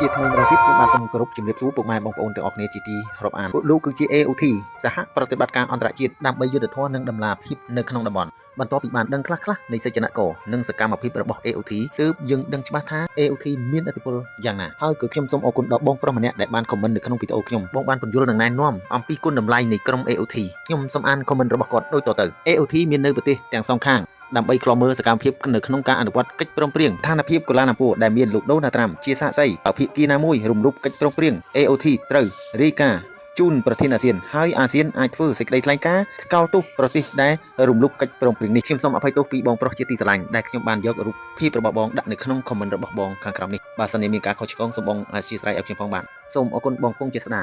ជាថ្មីម្ដងទៀតខ្ញុំបាទសូមគោរពជំរាបសួរពុកម៉ែបងប្អូនទាំងអស់គ្នាជាទីរាប់អានពួកលោកគឺជា AOT សហប្រតិបត្តិការអន្តរជាតិដើម្បីយុទ្ធធម៌និងដំណាភាពនៅក្នុងតំបន់បន្ទាប់ពីបានដឹងខ្លះៗនៃសេចក្ដីគោនិងសកម្មភាពរបស់ AOT ទើបយើងដឹងច្បាស់ថា AOT មានឥទ្ធិពលយ៉ាងណាហើយគឺខ្ញុំសូមអរគុណដល់បងប្រុសម្នាក់ដែលបានខមមិននៅក្នុងវីដេអូខ្ញុំបងបានពន្យល់និងណែនាំអំពីគុណតម្លៃនៃក្រុម AOT ខ្ញុំសូមអានខមមិនរបស់គាត់ដូចតទៅ AOT មាននៅប្រទេសទាំងសងខាងដើម្បីឃ្លាំមើលសកម្មភាពនៅក្នុងការអនុវត្តកិច្ចព្រមព្រៀងស្ថានភាពកូឡាណាពួរដែលមានលោកដូណាល់ត្រាំជាសាក្សីបើភាគីណាមួយរំលោភកិច្ចព្រមព្រៀង AOT ត្រូវរាយការណ៍ជូនប្រធានអាស៊ានហើយអាស៊ានអាចធ្វើសេចក្តីថ្លែងការណ៍ថ្កោលទោសប្រទេសដែលរំលោភកិច្ចព្រមព្រៀងនេះខ្ញុំសូមអភ័យទោសពីបងប្រុសជាទីស្រឡាញ់ដែលខ្ញុំបានយករូបភាពរបស់បងដាក់នៅក្នុងខមមិនរបស់បងខាងក្រោមនេះបើសិនជាមានការខុសឆ្គងសូមបងអធិស្ឋានឲ្យខ្ញុំផងបាទសូមអរគុណបងពងជាស្ដា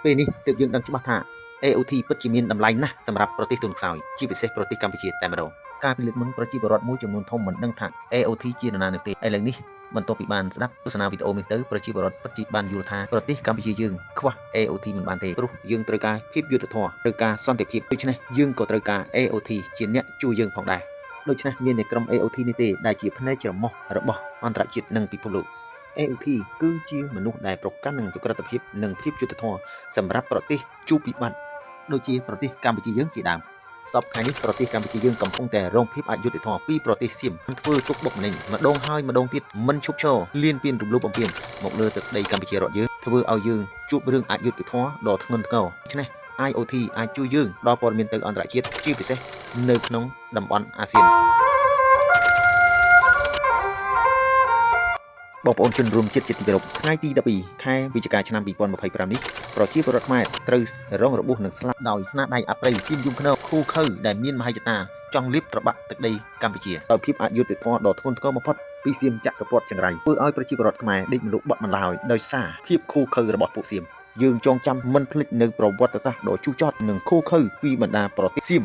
ពេលនេះទើបយើងដឹងច្បាស់ថា AOT ពិតជាមានតម្លៃណាស់សម្រាប់ប្រទេសទូនខ្សោយជាពិសេសប្រទេសកម្ពុជាតែម្ដងការពិនិត្យមុនប្រជាពលរដ្ឋមួយចំនួនធំមិនដឹងថា AOT ជានរណានោះទេឥឡូវនេះបន្ទាប់ពីបានស្ដាប់ទស្សនាវីដេអូនេះទៅប្រជាពលរដ្ឋពិតជាបានយល់ថាប្រទេសកម្ពុជាយើងខ្វះ AOT មិនបានទេព្រោះយើងត្រូវការភាពយុត្តិធម៌ត្រូវការសន្តិភាពដូច្នេះយើងក៏ត្រូវការ AOT ជាអ្នកជួយយើងផងដែរដូច្នេះមានតែក្រុម AOT នេះទេដែលជាភ្នែកច្រមុះរបស់អន្តរជាតិនិងពិភពលោក AOT គឺជាមនុស្សដែលប្រកាន់នឹងសុក្រិតភាពនិងភាពយុត្តិធម៌សម្រាប់ប្រទេសជួបវិបត្តិដូចជាប្រទេសកម្ពុជាយើងជាដើមសពថ្ងៃនេះប្រទេសកម្ពុជាយើងកំពុងតែរងភាពអយុត្តិធម៌ពីប្រទេសសៀមធ្វើទុកបុកម្នេញម្ដងហើយម្ដងទៀតមិនឈប់ឈរលៀនពៀនរំលោភបំពានមកលើទឹកដីកម្ពុជារដ្ឋយើងធ្វើឲ្យយើងជួបរឿងអយុត្តិធម៌ដ៏ធ្ងន់ធ្ងរដូច្នេះ IoT អាចជួយយើងដល់ព័ត៌មានទៅអន្តរជាតិជាពិសេសនៅក្នុងតំបន់អាស៊ានបងប្អូនជនរួមជាតិជាទីគោរពថ្ងៃទី12ខែវិច្ឆិកាឆ្នាំ2025នេះប្រជាពលរដ្ឋខ្មែរត្រូវរងរបួសនិងស្លាប់ដោយស្នាដៃអប្រិយសៀមយំខ្នងខូខើដែលមានមហិច្ឆតាចង់លាបត្របាក់ទឹកដីកម្ពុជាដោយភាពអយុត្តិធម៌ដ៏ធ្ងន់ធ្ងរបំផុតពីសៀមចក្រពត្តិចង្រៃធ្វើឲ្យប្រជាពលរដ្ឋខ្មែរដេកមលុបបាត់បន្លាយដោយសារភាពខូខើរបស់ពួកសៀមយើងចងចាំមិនភ្លេចនៅប្រវត្តិសាស្ត្រដ៏ជូរចត់និងខូខើពីបណ្ដាប្រទេសសៀម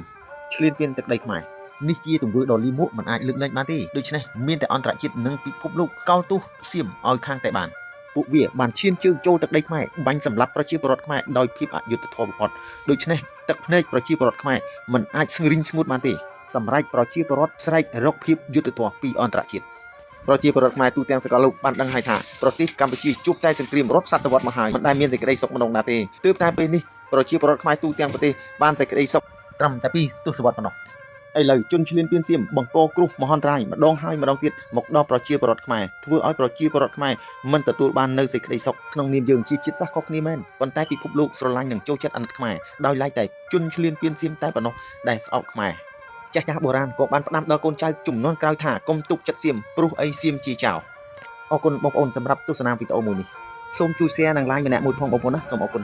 ឈ្លានពានទឹកដីខ្មែរនេះជាទង្វើដ៏លីមួកមិនអាចលើកលែងបានទេដូច្នេះមានតែអន្តរជាតិនិងពិភពលោកកោតទោសសៀមឲ្យខាងតែបានពួកវាបានឈានជើងចូលទឹកដីខ្មែរបាញ់សម្លាប់ប្រជាពលរដ្ឋខ្មែរដោយភាពអយុត្តិធម៌បំផុតដូច្នេះទឹកភ្នែកប្រជាពលរដ្ឋខ្មែរមិនអាចស្ងរីងស្ងួតបានទេសម្រាប់ប្រជាពលរដ្ឋស្រែករកភាពយុត្តិធម៌ពីអន្តរជាតិប្រជាពលរដ្ឋខ្មែរទូទាំងសកលលោកបានដឹងហើយថាប្រទេសកម្ពុជាជួបតែសង្គ្រាមរាប់សតវត្សមកហើយមិនដែលមានសេចក្តីសុខម្ដងណាទេទើបតែពេលនេះប្រជាពលរដ្ឋខ្មែរទូទាំងប្រទេសបានសេចក្តីសុខត្រឹមតែ2ទសវត្សរ៍ប៉ុណ្ណោះឥឡូវជនឈ្លានពានសៀមបង្កគ្រោះមហន្តរាយម្ដងហើយម្ដងទៀតមកដល់ប្រជាពលរដ្ឋខ្មែរធ្វើឲ្យប្រជាពលរដ្ឋខ្មែរមិនទទួលបាននូវសេចក្តីសុខក្នុងនាមយើងជាជាតិសាសន៍ខុសគ្នាមែនប៉ុន្តែពិភពលោកស្រឡាញ់និងចូលចិត្តអាណិតខ្មែរដោយឡែកតែជនឈ្លានពានសៀមតែប៉ុណ្ណោះដែលស្អប់ខ្មែរចាស់បុរាណក៏បានផ្ដាំដល់កូនចៅជំនាន់ក្រោយថាកុំទុកចិត្តសៀមព្រោះអីសៀមជាចោលអរគុណបងប្អូនសម្រាប់ទស្សនាវីដេអូមួយនេះសូមជួយ share និង like ម្នាក់មួយផងបងប្អូនណាសូមអរគុណ